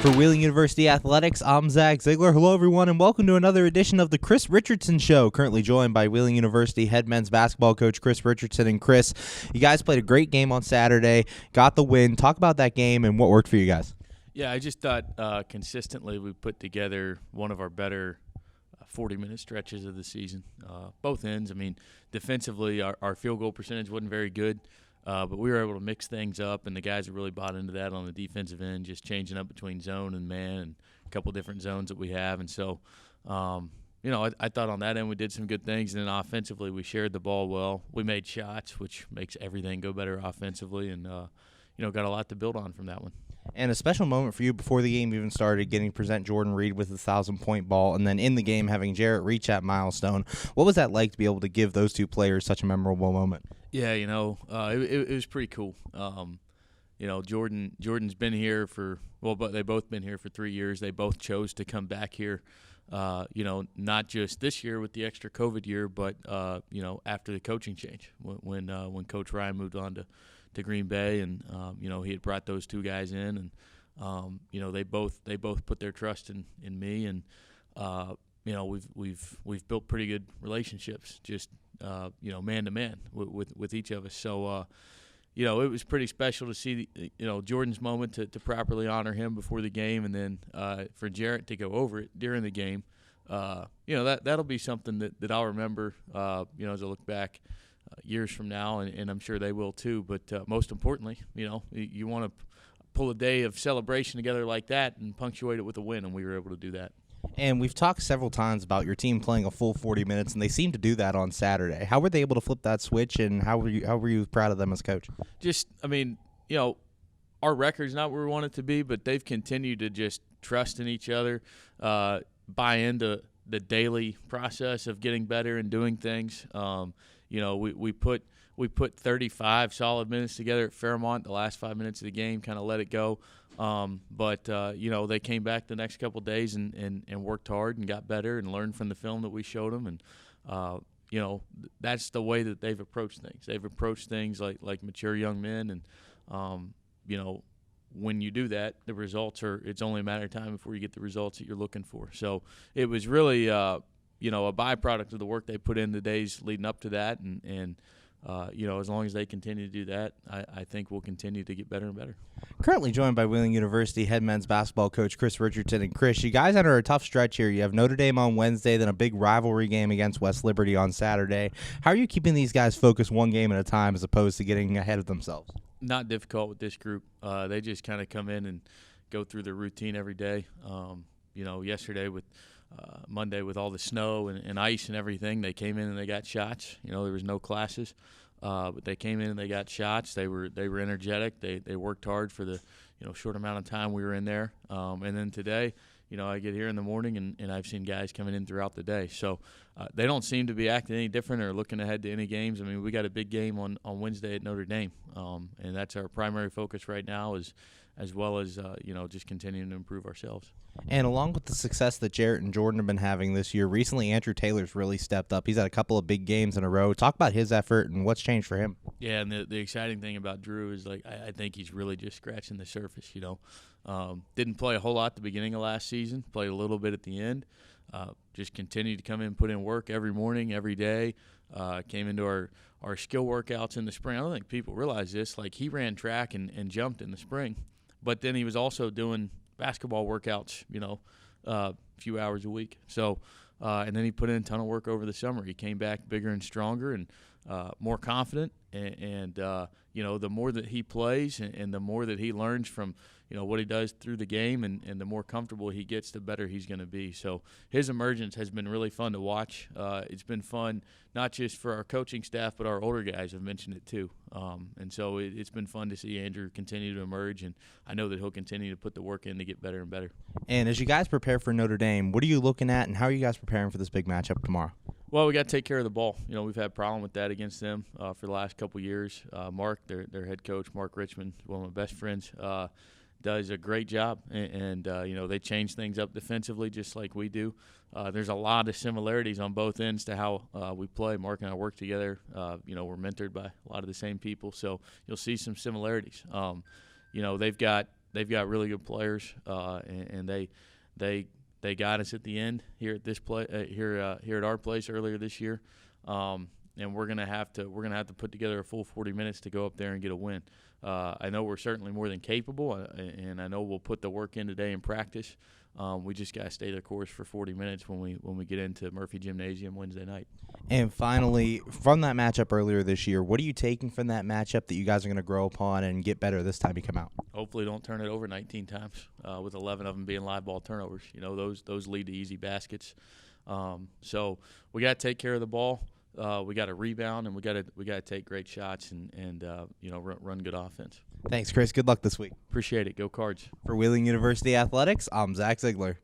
For Wheeling University Athletics, I'm Zach Ziegler. Hello, everyone, and welcome to another edition of the Chris Richardson Show. Currently joined by Wheeling University head men's basketball coach Chris Richardson. And Chris, you guys played a great game on Saturday, got the win. Talk about that game and what worked for you guys. Yeah, I just thought consistently we put together one of our better 40-minute stretches of the season. Both ends. I mean, defensively, our field goal percentage wasn't very good. But we were able to mix things up, and the guys have really bought into that on the defensive end, just changing up between zone and man and a couple different zones that we have. And so, I thought on that end we did some good things. And then offensively, we shared the ball well. We made shots, which makes everything go better offensively, and, got a lot to build on from that one. And a special moment for you before the game even started, getting to present Jordan Reed with a 1,000-point ball, and then in the game having Jarrett reach that milestone. What was that like to be able to give those two players such a memorable moment? Yeah, it was pretty cool. Jordan's been here but they both been here for 3 years. They both chose to come back here, not just this year with the extra COVID year, but after the coaching change when Coach Ryan moved on to Green Bay, and he had brought those two guys in, and they both put their trust in me, and we've built pretty good relationships, just man to man with each of us. So it was pretty special to see Jordan's moment to properly honor him before the game, and then for Jarrett to go over it during the game. That'll be something that I'll remember as I look back years from now, and I'm sure they will too. But most importantly, you want to pull a day of celebration together like that and punctuate it with a win, and we were able to do that. And we've talked several times about your team playing a full 40 minutes, and they seemed to do that on Saturday. How were they able to flip that switch, and how were you proud of them as coach? Our record's not where we want it to be, but they've continued to just trust in each other, buy into the daily process of getting better and doing things. We put 35 solid minutes together at Fairmont. The last 5 minutes of the game kind of let it go. But they came back the next couple of days and worked hard and got better and learned from the film that we showed them. And, that's the way that they've approached things. They've approached things like mature young men. And, when you do that, the results it's only a matter of time before you get the results that you're looking for. So it was really, a byproduct of the work they put in the days leading up to that. And as long as they continue to do that, I think we'll continue to get better and better. Currently joined by Wheeling University head men's basketball coach Chris Richardson. And Chris, you guys enter a tough stretch here. You have Notre Dame on Wednesday, then a big rivalry game against West Liberty on Saturday. How are you keeping these guys focused one game at a time as opposed to getting ahead of themselves? Not difficult with this group. They just kind of come in and go through their routine every day. Yesterday with Monday with all the snow and ice and everything, they came in and they got shots. There was no classes, but they came in and they got shots. They were energetic. They worked hard for the short amount of time we were in there. And then today, I get here in the morning and I've seen guys coming in throughout the day. So they don't seem to be acting any different or looking ahead to any games. I mean, we got a big game on Wednesday at Notre Dame, and that's our primary focus right now, as well as just continuing to improve ourselves. And along with the success that Jarrett and Jordan have been having this year, recently Andrew Taylor's really stepped up. He's had a couple of big games in a row. Talk about his effort and what's changed for him. Yeah, and the exciting thing about Drew is, I think he's really just scratching the surface, Didn't play a whole lot at the beginning of last season, played a little bit at the end. Just continued to come in, put in work every morning, every day. Came into our skill workouts in the spring. I don't think people realize this. He ran track and jumped in the spring, but then he was also doing basketball workouts, a few hours a week. So, and then he put in a ton of work over the summer. He came back bigger and stronger and more confident. And the more that he plays and the more that he learns from, what he does through the game and the more comfortable he gets, the better he's going to be. So his emergence has been really fun to watch. It's been fun not just for our coaching staff, but our older guys have mentioned it too. And so it's been fun to see Andrew continue to emerge, and I know that he'll continue to put the work in to get better and better. And as you guys prepare for Notre Dame, what are you looking at, and how are you guys preparing for this big matchup tomorrow? Well, we got to take care of the ball. We've had a problem with that against them for the last couple of years. Mark, their head coach, Mark Richmond, one of my best friends, does a great job, and they change things up defensively just like we do. There's a lot of similarities on both ends to how we play. Mark and I work together. We're mentored by a lot of the same people, so you'll see some similarities. They've got they've got really good players, and they got us at the end here at this here at our place earlier this year, and we're gonna have to put together a full 40 minutes to go up there and get a win. I know we're certainly more than capable, and I know we'll put the work in today in practice. We just got to stay the course for 40 minutes when we get into Murphy Gymnasium Wednesday night. And finally, from that matchup earlier this year, what are you taking from that matchup that you guys are going to grow upon and get better this time you come out? Hopefully don't turn it over 19 times, with 11 of them being live ball turnovers. You know, those lead to easy baskets. So we got to take care of the ball. We got to rebound, and we got to take great shots and run good offense. Thanks, Chris. Good luck this week. Appreciate it. Go Cards. For Wheeling University Athletics, I'm Zach Ziegler.